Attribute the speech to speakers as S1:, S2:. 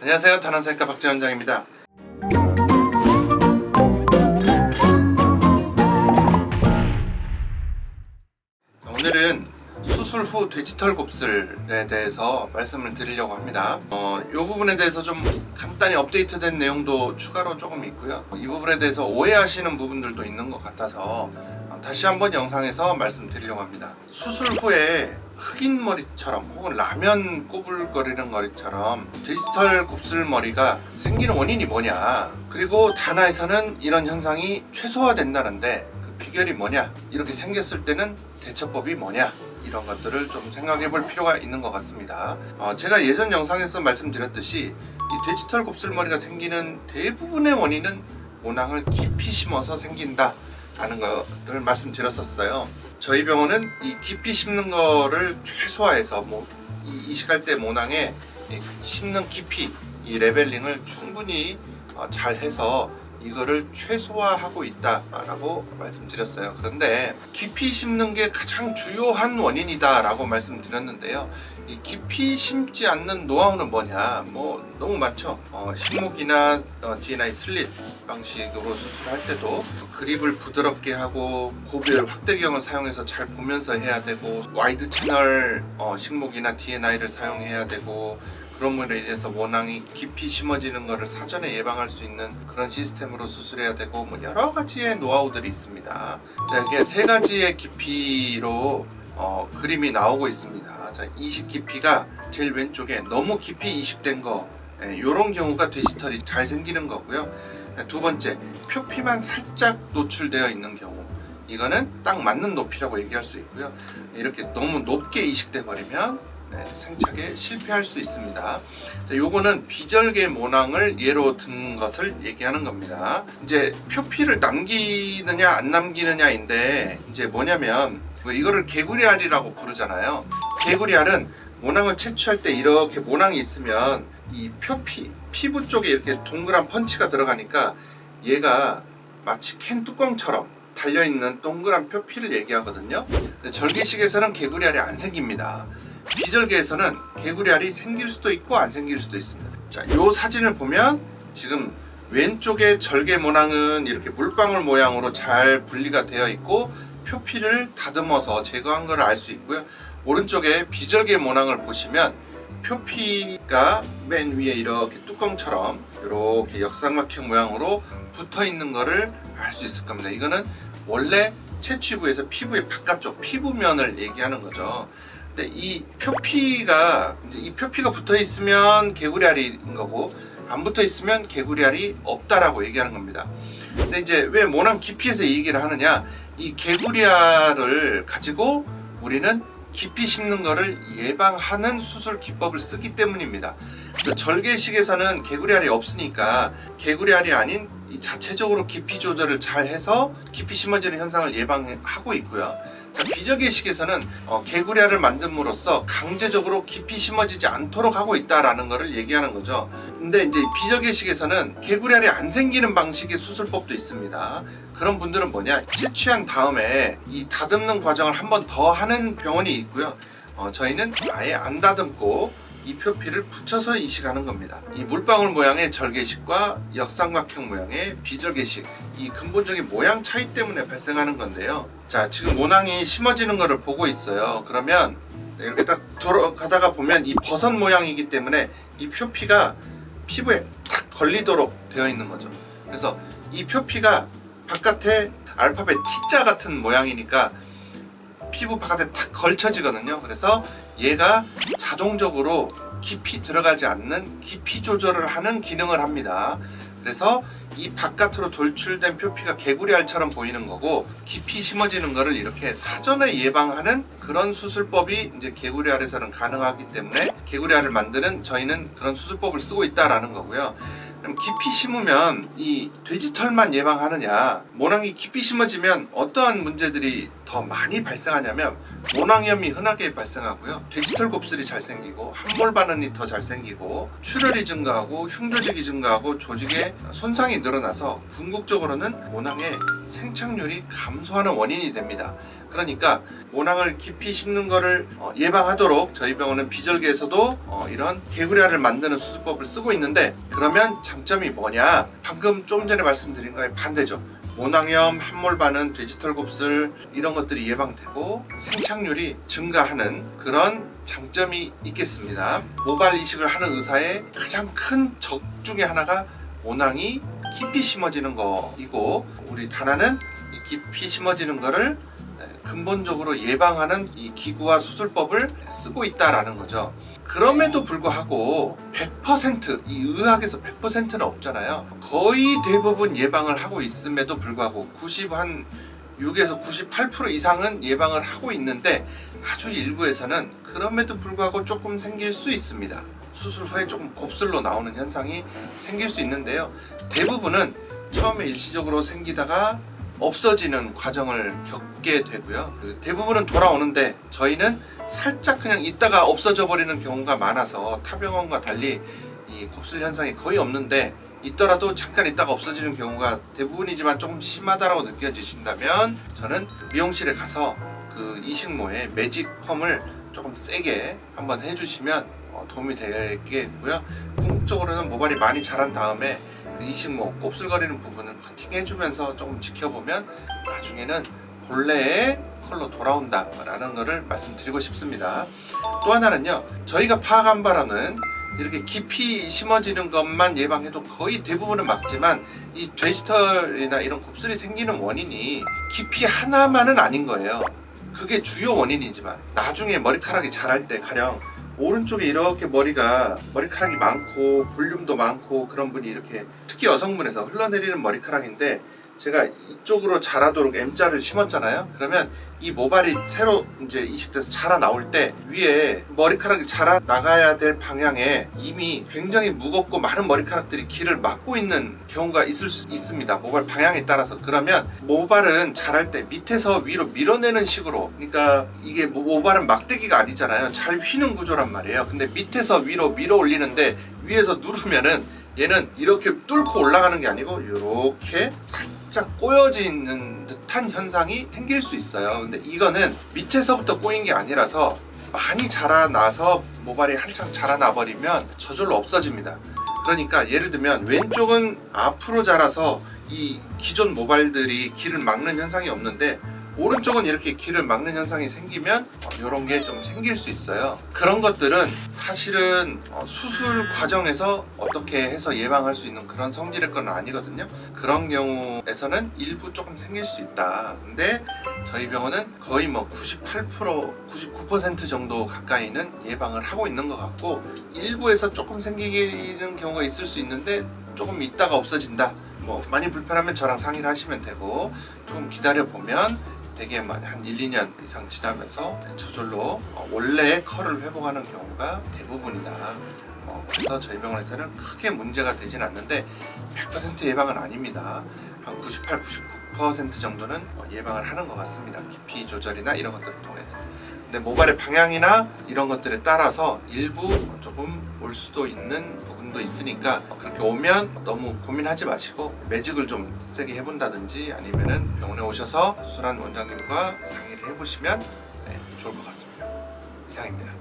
S1: 안녕하세요. 단원사니까 박재원장입니다. 오늘은 수술 후 디지털 곱슬에 대해서 말씀을 드리려고 합니다. 이 부분에 대해서 좀 간단히 업데이트된 내용도 추가로 조금 있고요. 이 부분에 대해서 오해하시는 부분들도 있는 것 같아서 다시 한번 영상에서 말씀드리려고 합니다. 수술 후에 흑인 머리처럼 혹은 라면 꼬불거리는 머리처럼 디지털 곱슬머리가 생기는 원인이 뭐냐, 그리고 다나에서는 이런 현상이 최소화된다는데 그 비결이 뭐냐, 이렇게 생겼을 때는 대처법이 뭐냐, 이런 것들을 좀 생각해 볼 필요가 있는 것 같습니다. 제가 예전 영상에서 말씀드렸듯이 이 디지털 곱슬머리가 생기는 대부분의 원인은 모낭을 깊이 심어서 생긴다 라는 거를 말씀드렸었어요. 저희 병원은 이 깊이 심는 거를 최소화해서 이 시간대 모낭에 심는 깊이, 이 레벨링을 충분히 잘 해서 이거를 최소화하고 있다라고 말씀드렸어요. 그런데 깊이 심는 게 가장 주요한 원인이다 라고 말씀드렸는데요. 이 깊이 심지 않는 노하우는 뭐냐, 너무 많죠. 식목이나 D&I 슬릿 방식으로 수술할 때도 그립을 부드럽게 하고 고별 확대경을 사용해서 잘 보면서 해야 되고, 와이드 채널 식목이나 D&I를 사용해야 되고, 그런 물에 인해서 모낭이 깊이 심어지는 것을 사전에 예방할 수 있는 그런 시스템으로 수술해야 되고, 여러 가지의 노하우들이 있습니다. 이게 세 가지의 깊이로 그림이 나오고 있습니다. 자, 이식 깊이가 제일 왼쪽에 너무 깊이 이식된 거, 이런 경우가 디지털이 잘 생기는 거고요. 두 번째, 표피만 살짝 노출되어 있는 경우, 이거는 딱 맞는 높이라고 얘기할 수 있고요. 이렇게 너무 높게 이식돼 버리면 생착에 실패할 수 있습니다. 자, 요거는 비절개 모낭을 예로 든 것을 얘기하는 겁니다. 이제 표피를 남기느냐 안 남기느냐인데, 이제 뭐냐면 이거를 개구리알이라고 부르잖아요. 개구리알은 모낭을 채취할 때 이렇게 모낭이 있으면 이 표피, 피부 쪽에 이렇게 동그란 펀치가 들어가니까 얘가 마치 캔 뚜껑처럼 달려있는 동그란 표피를 얘기하거든요. 근데 절개식에서는 개구리알이 안 생깁니다. 비절개에서는 개구리알이 생길 수도 있고 안 생길 수도 있습니다. 자, 요 사진을 보면 지금 왼쪽에 절개 모낭은 이렇게 물방울 모양으로 잘 분리가 되어 있고 표피를 다듬어서 제거한 걸 알 수 있고요. 오른쪽에 비절개 모낭을 보시면 표피가 맨 위에 이렇게 뚜껑처럼 이렇게 역삼각형 모양으로 붙어 있는 거를 알 수 있을 겁니다. 이거는 원래 채취부에서 피부의 바깥쪽 피부면을 얘기하는 거죠. 근데 이 표피가 붙어 있으면 개구리알인 거고, 안 붙어 있으면 개구리알이 없다라고 얘기하는 겁니다. 근데 이제 왜 모낭 깊이에서 이 얘기를 하느냐, 이 개구리알을 가지고 우리는 깊이 심는 거를 예방하는 수술 기법을 쓰기 때문입니다. 그래서 절개식에서는 개구리알이 없으니까 개구리알이 아닌 이 자체적으로 깊이 조절을 잘 해서 깊이 심어지는 현상을 예방하고 있고요. 자, 비절개식에서는 개구리알을 만듦으로써 강제적으로 깊이 심어지지 않도록 하고 있다라는 것을 얘기하는 거죠. 근데 이제 비절개식에서는 개구리알이 안 생기는 방식의 수술법도 있습니다. 그런 분들은 뭐냐, 채취한 다음에 이 다듬는 과정을 한 번 더 하는 병원이 있고요. 저희는 아예 안 다듬고 이 표피를 붙여서 이식하는 겁니다. 이 물방울 모양의 절개식과 역삼각형 모양의 비절개식, 이 근본적인 모양 차이 때문에 발생하는 건데요. 자, 지금 모낭이 심어지는 것을 보고 있어요. 그러면 이렇게 딱 돌아가다가 보면 이 버섯 모양이기 때문에 이 표피가 피부에 탁 걸리도록 되어 있는 거죠. 그래서 이 표피가 바깥에 알파벳 T자 같은 모양이니까 피부 바깥에 탁 걸쳐지거든요. 그래서 얘가 자동적으로 깊이 들어가지 않는 깊이 조절을 하는 기능을 합니다. 그래서 이 바깥으로 돌출된 표피가 개구리알처럼 보이는 거고, 깊이 심어지는 거를 이렇게 사전에 예방하는 그런 수술법이 이제 개구리알에서는 가능하기 때문에 개구리알을 만드는 저희는 그런 수술법을 쓰고 있다라는 거고요. 그럼 깊이 심으면 이 돼지털만 예방하느냐, 모낭이 깊이 심어지면 어떠한 문제들이 더 많이 발생하냐면 모낭염이 흔하게 발생하고요, 돼지털 곱슬이 잘 생기고 함몰 반응이 더 잘 생기고 출혈이 증가하고 흉조직이 증가하고 조직에 손상이 늘어나서 궁극적으로는 모낭의 생착률이 감소하는 원인이 됩니다. 그러니까 모낭을 깊이 심는 거를 예방하도록 저희 병원은 비절개에서도 이런 개구리알을 만드는 수술법을 쓰고 있는데, 그러면 장점이 뭐냐? 방금 좀 전에 말씀드린 거에 반대죠. 모낭염, 함몰반응, 돼지털 곱슬 이런 것들이 예방되고 생착률이 증가하는 그런 장점이 있겠습니다. 모발 이식을 하는 의사의 가장 큰 적 중에 하나가 모낭이 깊이 심어지는 거이고, 우리 다나는 이 깊이 심어지는 거를 근본적으로 예방하는 이 기구와 수술법을 쓰고 있다라는 거죠. 그럼에도 불구하고 100% 이 의학에서 100%는 없잖아요. 거의 대부분 예방을 하고 있음에도 불구하고 6에서 98% 이상은 예방을 하고 있는데, 아주 일부에서는 그럼에도 불구하고 조금 생길 수 있습니다. 수술 후에 조금 곱슬로 나오는 현상이 생길 수 있는데요. 대부분은 처음에 일시적으로 생기다가 없어지는 과정을 겪게 되고요. 대부분은 돌아오는데 저희는 살짝 그냥 있다가 없어져 버리는 경우가 많아서 타 병원과 달리 이 곱슬 현상이 거의 없는데, 있더라도 잠깐 있다가 없어지는 경우가 대부분이지만 조금 심하다라고 느껴지신다면 저는 미용실에 가서 그 이식모에 매직 펌을 조금 세게 한번 해주시면 도움이 되겠고요. 궁극적으로는 모발이 많이 자란 다음에 그 이식모 곱슬거리는 부분을 커팅해주면서 조금 지켜보면 나중에는 본래의 컬러 돌아온다 라는 것을 말씀드리고 싶습니다. 또 하나는요, 저희가 파악한 바로는 이렇게 깊이 심어지는 것만 예방해도 거의 대부분은 막지만, 이 돼지털이나 이런 곱슬이 생기는 원인이 깊이 하나만은 아닌 거예요. 그게 주요 원인이지만 나중에 머리카락이 자랄 때, 가령 오른쪽에 이렇게 머리카락이 많고 볼륨도 많고 그런 분이 이렇게, 특히 여성분에서 흘러내리는 머리카락인데 제가 이쪽으로 자라도록 M자를 심었잖아요. 그러면 이 모발이 새로 이제 이식돼서 자라 나올 때 위에 머리카락이 자라 나가야 될 방향에 이미 굉장히 무겁고 많은 머리카락들이 길을 막고 있는 경우가 있을 수 있습니다. 모발 방향에 따라서. 그러면 모발은 자랄 때 밑에서 위로 밀어내는 식으로, 그러니까 이게 모발은 막대기가 아니잖아요. 잘 휘는 구조란 말이에요. 근데 밑에서 위로 밀어 올리는데 위에서 누르면은 얘는 이렇게 뚫고 올라가는 게 아니고 이렇게 살짝 꼬여지는 듯한 현상이 생길 수 있어요. 근데 이거는 밑에서부터 꼬인 게 아니라서 많이 자라나서 모발이 한창 자라나 버리면 저절로 없어집니다. 그러니까 예를 들면 왼쪽은 앞으로 자라서 이 기존 모발들이 길을 막는 현상이 없는데, 오른쪽은 이렇게 길을 막는 현상이 생기면 이런 게 좀 생길 수 있어요. 그런 것들은 사실은 수술 과정에서 어떻게 해서 예방할 수 있는 그런 성질의 건 아니거든요. 그런 경우에서는 일부 조금 생길 수 있다. 근데 저희 병원은 거의 98%, 99% 정도 가까이는 예방을 하고 있는 것 같고, 일부에서 조금 생기는 경우가 있을 수 있는데 조금 있다가 없어진다. 많이 불편하면 저랑 상의를 하시면 되고, 조금 기다려 보면 되게 한 1, 2년 이상 지나면서 저절로 원래의 컬을 회복하는 경우가 대부분이다. 그래서 저희 병원에서는 크게 문제가 되진 않는데 100% 예방은 아닙니다. 한 98, 99% 정도는 예방을 하는 것 같습니다. 깊이 조절이나 이런 것들을 통해서. 근데 모발의 방향이나 이런 것들에 따라서 일부 조금 올 수도 있는 부분도 있으니까, 그렇게 오면 너무 고민하지 마시고 매직을 좀 세게 해본다든지 아니면은 병원에 오셔서 수술한 원장님과 상의를 해보시면 좋을 것 같습니다. 이상입니다.